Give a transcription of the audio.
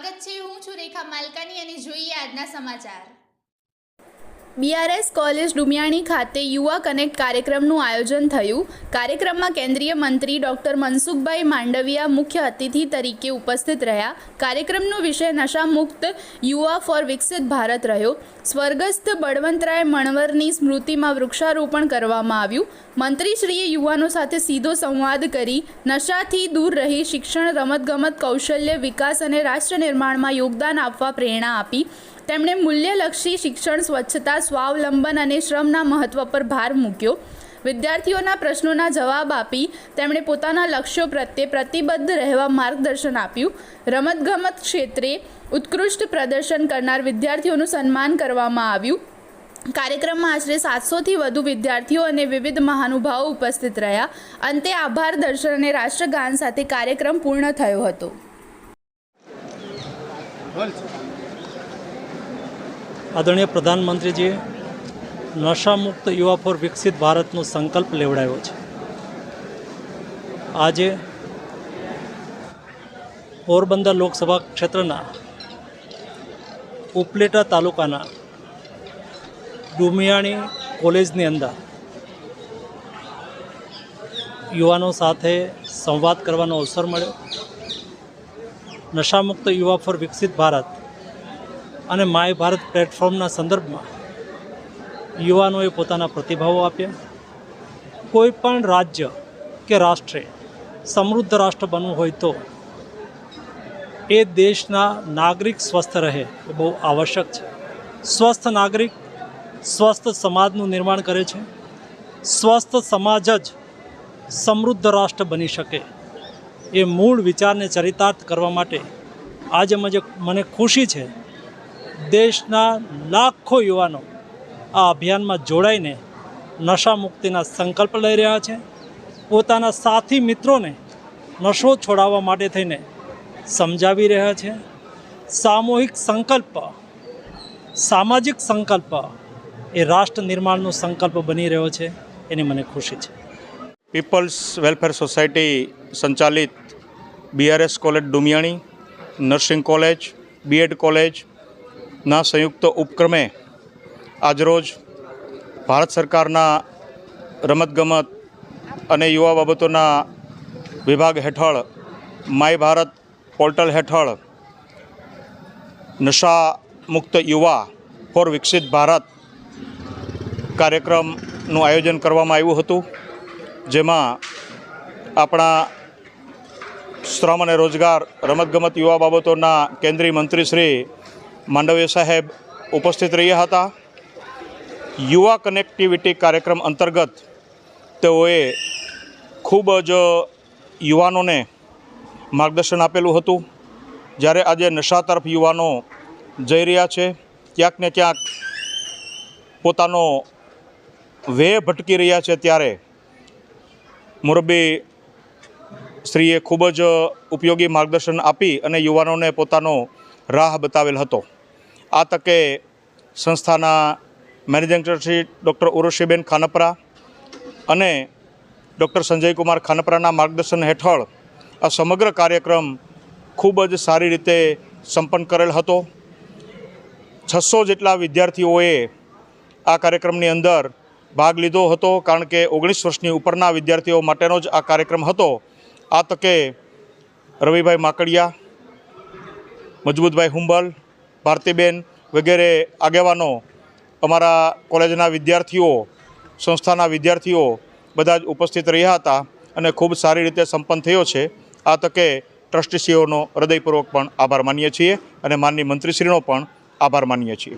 સ્વાગત છે। હું છું રેખા માલકાની અને જોઈએ આજના સમાચાર। BRS કોલેજ ડુમિયાણી ખાતે યુવા કનેક્ટ કાર્યક્રમનું આયોજન થયું। કાર્યક્રમમાં કેન્દ્રીય મંત્રી ડોક્ટર મનસુખભાઈ માંડવિયા મુખ્ય અતિથિ તરીકે ઉપસ્થિત રહ્યા। કાર્યક્રમનો વિષય નશામુક્ત યુવા ફોર વિકસિત ભારત રહ્યો। સ્વર્ગસ્થ બળવંતરાય મણવરની સ્મૃતિમાં વૃક્ષારોપણ કરવામાં આવ્યું। મંત્રીશ્રીએ યુવાનો સાથે સીધો સંવાદ કરી નશાથી દૂર રહી શિક્ષણ, રમતગમત, કૌશલ્ય વિકાસ અને રાષ્ટ્ર નિર્માણમાં યોગદાન આપવા પ્રેરણા આપી। તેમણે મૂલ્યલક્ષી શિક્ષણ, સ્વચ્છતા, સ્વાવલંબન અને શ્રમના મહત્વ પર ભાર મૂક્યો। વિદ્યાર્થીઓના પ્રશ્નોના જવાબ આપી તેમણે પોતાના લક્ષ્યો પ્રત્યે પ્રતિબદ્ધ રહેવા માર્ગદર્શન આપ્યું। રમતગમત ક્ષેત્રે ઉત્કૃષ્ટ પ્રદર્શન કરનાર વિદ્યાર્થીઓનું સન્માન કરવામાં આવ્યું। કાર્યક્રમમાં આશરે 700થી વધુ વિદ્યાર્થીઓ અને વિવિધ મહાનુભાવો ઉપસ્થિત રહ્યા। અંતે આભાર દર્શન અને રાષ્ટ્રગાન સાથે કાર્યક્રમ પૂર્ણ થયો હતો। આદરણીય પ્રધાનમંત્રીજીએ નશામુક્ત યુવા ફોર વિકસિત ભારતનો સંકલ્પ લેવડાવ્યો છે। આજે પોરબંદર લોકસભા ક્ષેત્રના ઉપલેટા તાલુકાના ડુમિયાણી કોલેજની અંદર યુવાનો સાથે સંવાદ કરવાનો અવસર મળ્યો। નશામુક્ત યુવા ફોર વિકસિત ભારત અને માય ભારત પ્લેટફોર્મના સંદર્ભમાં યુવાનોએ પોતાના પ્રતિભાવો આપ્યા। કોઈ પણ રાજ્ય કે રાષ્ટ્રે સમૃદ્ધ રાષ્ટ્ર બનવું હોય તો એ દેશના નાગરિક સ્વસ્થ રહે એ બહુ આવશ્યક છે। સ્વસ્થ નાગરિક સ્વસ્થ સમાજનું નિર્માણ કરે છે। સ્વસ્થ સમાજ જ સમૃદ્ધ રાષ્ટ્ર બની શકે એ મૂળ વિચારને ચરિતાર્થ કરવા માટે આજે મને ખુશી છે દેશના લાખો યુવાનો આ અભિયાનમાં જોડાઈને નશા મુક્તિના સંકલ્પ લઈ રહ્યા છે। પોતાના સાથી મિત્રોને નશો છોડાવવા માટે થઈને સમજાવી રહ્યા છે। સામૂહિક સંકલ્પ, સામાજિક સંકલ્પ એ રાષ્ટ્ર નિર્માણનો સંકલ્પ બની રહ્યો છે એની મને ખુશી છે। પીપલ્સ વેલફેર સોસાયટી સંચાલિત BRS college Dumiyani, nursing college, BEd કોલેજના સંયુક્ત ઉપક્રમે આજરોજ ભારત સરકારના રમતગમત અને યુવા બાબતોના વિભાગ હેઠળ માય ભારત પોર્ટલ હેઠળ નશા મુક્ત યુવા ફોર વિકસિત ભારત કાર્યક્રમનું આયોજન કરવામાં આવ્યું હતું, જેમાં આપણા શ્રમ અને રોજગાર, રમતગમત, યુવા બાબતોના કેન્દ્રીય મંત્રી શ્રી માંડવિયા સાહેબ ઉપસ્થિત રહ્યા હતા। યુવા કનેક્ટિવિટી કાર્યક્રમ અંતર્ગત તેઓએ ખૂબ જ યુવાનોને માર્ગદર્શન આપેલું હતું। જ્યારે આજે નશા તરફ યુવાનો જઈ રહ્યા છે, ક્યાંક ને ક્યાંક પોતાનો વેહ ભટકી રહ્યા છે, ત્યારે મુરબ્બી શ્રીએ ખૂબ જ ઉપયોગી માર્ગદર્શન આપી અને યુવાનોને પોતાનો રાહ બતાવેલ હતો। આ તકે સંસ્થાના મેનેજિંગ ટ્રસ્ટી ડૉક્ટર ઉર્વશીબેન ખાનપરા અને ડૉક્ટર સંજયકુમાર ખાનપરાના માર્ગદર્શન હેઠળ આ સમગ્ર કાર્યક્રમ ખૂબ જ સારી રીતે સંપન્ન કરેલ હતો। 600 જેટલા વિદ્યાર્થીઓએ આ કાર્યક્રમની અંદર ભાગ લીધો હતો, કારણ કે 19 વર્ષની ઉપરના વિદ્યાર્થીઓ માટેનો જ આ કાર્યક્રમ હતો। આ તકે રવિભાઈ માકડિયા, મજબૂતભાઈ હુંબલ, ભારતીબેન વગેરે આગેવાનો, અમારા કોલેજના વિદ્યાર્થીઓ, સંસ્થાના વિદ્યાર્થીઓ બધા જ ઉપસ્થિત રહ્યા હતા અને ખૂબ સારી રીતે સંપન્ન થયો છે। આ તકે ટ્રસ્ટીશ્રીઓનો હૃદયપૂર્વક પણ આભાર માનીએ છીએ અને માનનીય મંત્રીશ્રીનો પણ આભાર માનીએ છીએ।